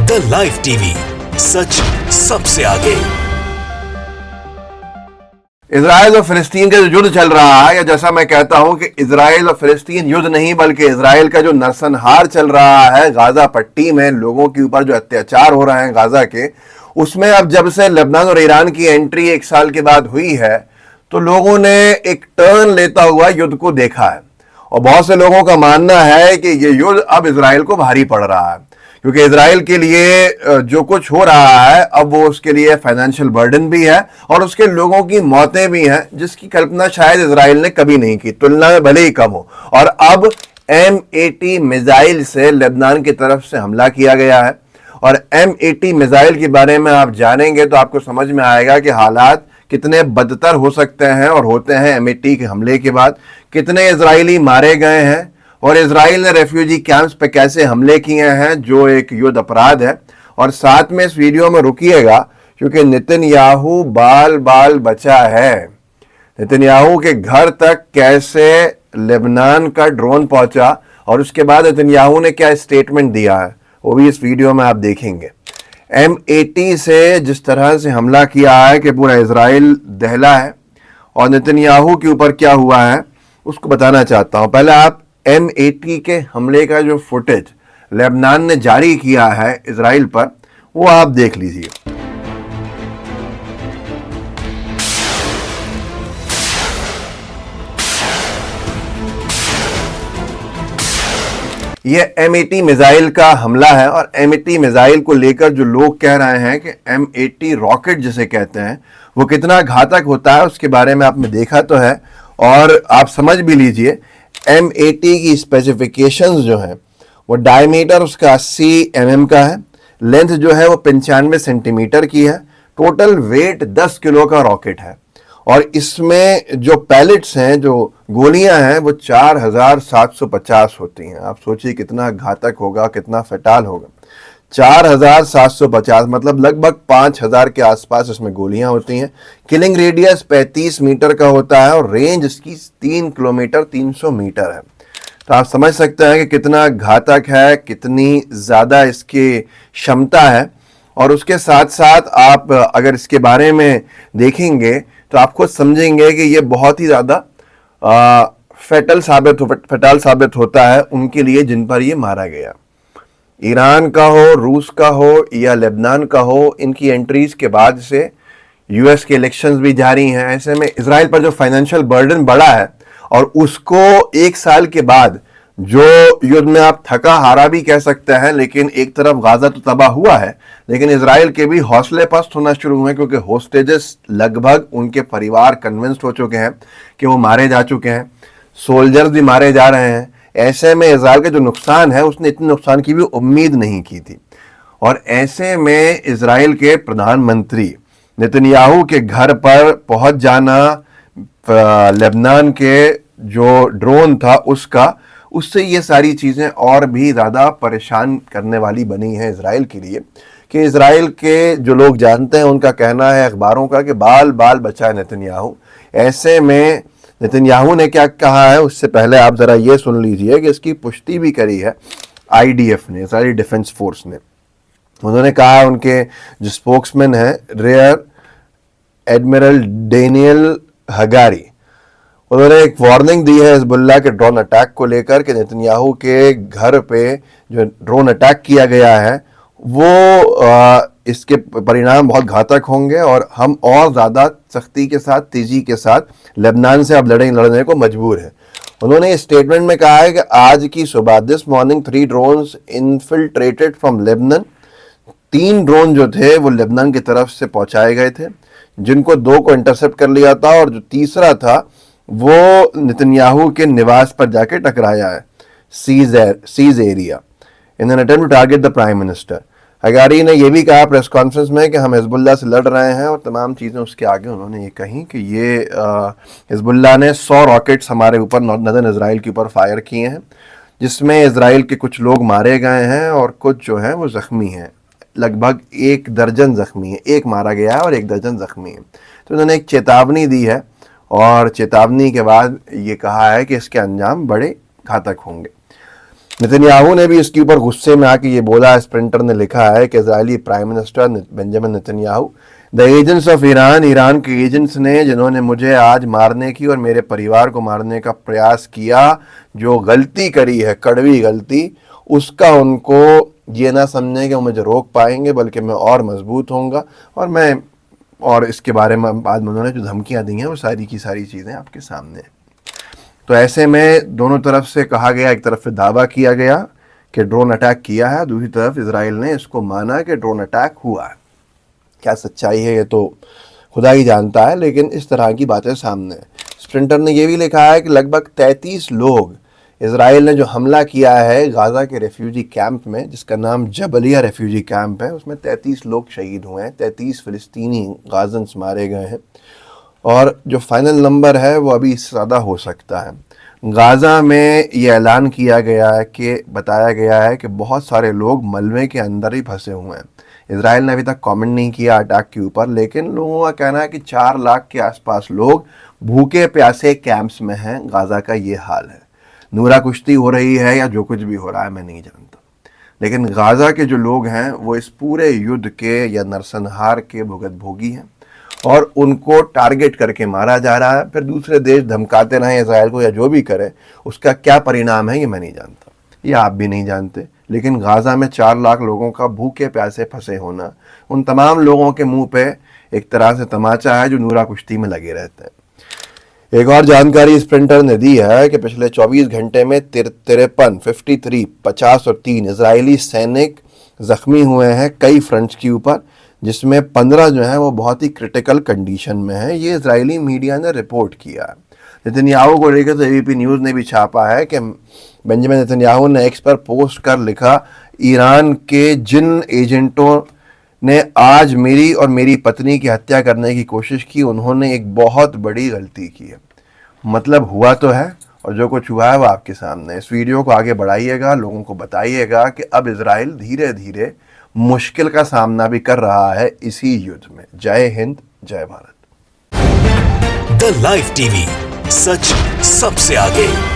The live TV, सच सबसे आगे। Israel और फिलिस्तीन का जो युद्ध चल रहा है, या जैसा मैं कहता हूं कि इजराइल और फिलिस्तीन युद्ध नहीं बल्कि इजराइल का जो नरसंहार चल रहा है गाजा पट्टी में, लोगों के ऊपर जो अत्याचार हो रहे हैं गाजा के, उसमें अब जब से लेबनान और ईरान की एंट्री 1 साल के बाद हुई है तो लोगों ने एक टर्न लेता हुआ युद्ध को देखा है। और बहुत से लोगों का मानना है कि ये युद्ध अब इजराइल को भारी पड़ रहा है, क्योंकि इजराइल के लिए जो कुछ हो रहा है अब वो उसके लिए फाइनेंशियल बर्डन भी है और उसके लोगों की मौतें भी हैं, जिसकी कल्पना शायद इजराइल ने कभी नहीं की, तुलना में भले ही कम हो। और अब M80 मिसाइल से लेबनान की तरफ से हमला किया गया है। और M80 मिसाइल के बारे में आप जानेंगे तो आपको समझ में आएगा कि हालात कितने बदतर हो सकते हैं और होते हैं। M80 के हमले के बाद कितने इजरायली मारे गए हैं और इजराइल ने रेफ्यूजी कैंप्स पे कैसे हमले किए हैं, जो एक युद्ध अपराध है। और साथ में इस वीडियो में रुकिएगा क्योंकि नेतन्याहू बाल बाल बचा है। नेतन्याहू के घर तक कैसे लेबनान का ड्रोन पहुंचा और उसके बाद नेतन्याहू ने क्या स्टेटमेंट दिया है, वो भी इस वीडियो में आप देखेंगे। M80 से जिस तरह से हमला किया है कि पूरा इजराइल दहला है, और नेतन्याहू के ऊपर क्या हुआ है उसको बताना चाहता हूं। पहले आप M80 के हमले का जो फुटेज लेबनान ने जारी किया है इजराइल पर, वो आप देख लीजिए। यह M80 मिसाइल का हमला है और M80 मिसाइल को लेकर जो लोग कह रहे हैं कि M80 रॉकेट जिसे कहते हैं वो कितना घातक होता है उसके बारे में आपने देखा तो है। और आप समझ भी लीजिए M80 की स्पेसिफिकेशंस जो हैं वो डायमीटर उसका 80 mm का है, लेंथ जो है वो 95 सेंटीमीटर की है, टोटल वेट 10 किलो का रॉकेट है। और इसमें जो पैलेट्स हैं, जो गोलियां हैं, वो 4750 होती हैं। आप सोचिए कितना घातक होगा, कितना फैटाल होगा। 4750 मतलब लगभग 5000 के आसपास इसमें गोलियां होती हैं। किलिंग रेडियस 35 मीटर का होता है और रेंज इसकी 3 किलोमीटर 300 मीटर है। तो आप समझ सकते हैं कि कितना घातक है, कितनी ज़्यादा इसकी क्षमता है। और उसके साथ साथ आप अगर इसके बारे में देखेंगे तो आप खुद समझेंगे कि ये बहुत ही ज़्यादा फैटल साबित होता है उनके लिए जिन पर ये मारा गया। ईरान का हो, रूस का हो या लेबनान का हो, इनकी एंट्रीज के बाद से यूएस के इलेक्शंस भी जारी हैं। ऐसे में इजराइल पर जो फाइनेंशियल बर्डन बढ़ा है और उसको 1 साल के बाद जो युद्ध में आप थका हारा भी कह सकते हैं, लेकिन एक तरफ गाजा तो तबाह हुआ है, लेकिन इजराइल के भी हौसले पस्त होना शुरू हुए क्योंकि होस्टेजेस लगभग उनके परिवार कन्विंस्ड हो चुके हैं कि वो मारे जा चुके हैं, सोल्जर्स भी मारे जा रहे हैं। ऐसे में इजराइल का जो नुकसान है उसने इतने नुकसान की भी उम्मीद नहीं की थी। और ऐसे में इजराइल के प्रधानमंत्री नेतन्याहू के घर पर पहुंच जाना, लेबनान के जो ड्रोन था उससे ये सारी चीज़ें और भी ज़्यादा परेशान करने वाली बनी है इजराइल के लिए। कि इजराइल के जो लोग जानते हैं उनका कहना है अखबारों का कि बाल बाल बचा है नेतन्याहू। ऐसे में नेतन्याहू ने क्या कहा है उससे पहले आप ज़रा ये सुन लीजिए कि इसकी पुष्टि भी करी है IDF ने, इजरायली डिफेंस फोर्स ने। उन्होंने कहा, उनके जो स्पोक्समैन हैं रियर एडमिरल डेनियल हगारी, उन्होंने एक वार्निंग दी है हिजबुल्लाह के ड्रोन अटैक को लेकर कि नेतन्याहू के घर पे जो ड्रोन अटैक किया गया है वो इसके परिणाम बहुत घातक होंगे और हम और ज़्यादा सख्ती के साथ, तेज़ी के साथ लेबनान से अब लड़ने को मजबूर हैं। उन्होंने इस स्टेटमेंट में कहा है कि आज की सुबह this morning 3 drones infiltrated from Lebanon. 3 drone जो थे वो लेबनान की तरफ से पहुंचाए गए थे, जिनको 2 को इंटरसेप्ट कर लिया था और जो तीसरा था वो नेतन्याहू के निवास पर जाके टकराया है, Caesarea, in an attempt to target the prime minister. Hagari ने यह भी कहा प्रेस कॉन्फ्रेंस में कि हम हिजबुल्लाह से लड़ रहे हैं और तमाम चीज़ें उसके आगे उन्होंने ये कही कि ये हिजबुल्लाह ने 100 रॉकेट्स हमारे ऊपर नॉर्दर्न इजराइल के ऊपर फायर किए हैं, जिसमें इजराइल के कुछ लोग मारे गए हैं और कुछ जो हैं वो ज़ख्मी हैं। लगभग 1 दर्जन ज़ख्मी है, 1 मारा गया है और 1 दर्जन ज़ख्मी है। तो उन्होंने एक चेतावनी दी है और चेतावनी के बाद ये कहा है कि इसके अंजाम बड़े घातक होंगे। नेतन्याहू ने भी इसके ऊपर गुस्से में आके ये बोला, स्प्रिंटर ने लिखा है कि Israeli prime minister Benjamin Netanyahu, the agents of Iran, Iran के एजेंट्स ने जिन्होंने मुझे आज मारने की और मेरे परिवार को मारने का प्रयास किया, जो गलती करी है, कड़वी गलती, उसका उनको ये ना समझें कि वो मुझे रोक पाएंगे, बल्कि मैं और मजबूत होऊंगा। और इसके बारे में बाद में उन्होंने जो धमकियां दी हैं वो सारी की सारी चीज़ें आपके सामने हैं। तो ऐसे में दोनों तरफ से कहा गया, एक तरफ से दावा किया गया कि ड्रोन अटैक किया है, दूसरी तरफ इजराइल ने इसको माना कि ड्रोन अटैक हुआ है। क्या सच्चाई है ये तो खुदा ही जानता है, लेकिन इस तरह की बातें सामने हैं। स्प्रिंटर ने यह भी लिखा है कि लगभग 33 लोग इजराइल ने जो हमला किया है गाज़ा के रेफ्यूजी कैंप में, जिसका नाम जबलिया रेफ्यूजी कैंप है, उसमें 33 लोग शहीद हुए हैं, 33 फ़िलिस्तीनी गाज़न्स मारे गए हैं, और जो फाइनल नंबर है वो अभी इससे ज़्यादा हो सकता है। गाज़ा में ये ऐलान किया गया है कि बताया गया है कि बहुत सारे लोग मलबे के अंदर ही फंसे हुए हैं। इजराइल ने अभी तक कमेंट नहीं किया अटैक के ऊपर, लेकिन लोगों का कहना है कि 4 लाख के आसपास लोग भूखे प्यासे कैंप्स में हैं। गाज़ा का ये हाल है। नूरा कुश्ती हो रही है या जो कुछ भी हो रहा है मैं नहीं जानता, लेकिन गाज़ा के जो लोग हैं वो इस पूरे युद्ध के या नरसंहार के भुगतभोगी हैं, और उनको टारगेट करके मारा जा रहा है। फिर दूसरे देश धमकाते रहें इजराइल को या जो भी करें, उसका क्या परिणाम है ये मैं नहीं जानता, ये आप भी नहीं जानते। लेकिन गाज़ा में 4 लाख लोगों का भूखे प्यासे फंसे होना उन तमाम लोगों के मुंह पे एक तरह से तमाचा है जो नूरा कुश्ती में लगे रहते हैं। एक और जानकारी स्प्रिंटर ने दी है कि पिछले 24 घंटे में 53 50 और 3 इजरायली सैनिक जख्मी हुए हैं कई फ्रंट्स के ऊपर, जिसमें 15 जो हैं वो बहुत ही क्रिटिकल कंडीशन में हैं। ये इजरायली मीडिया ने रिपोर्ट किया है। नेतन्याहू को लेकर तो एबीपी न्यूज़ ने भी छापा है कि बेंजामिन नेतन्याहू ने एक्स पर पोस्ट कर लिखा, ईरान के जिन एजेंटों ने आज मेरी और मेरी पत्नी की हत्या करने की कोशिश की, उन्होंने एक बहुत बड़ी गलती की है। मतलब हुआ तो है, और जो कुछ हुआ है वो आपके सामने। इस वीडियो को आगे बढ़ाइएगा, लोगों को बताइएगा कि अब इजराइल धीरे धीरे मुश्किल का सामना भी कर रहा है इसी युद्ध में। जय हिंद, जय भारत। द लाइव टीवी, सच सबसे आगे।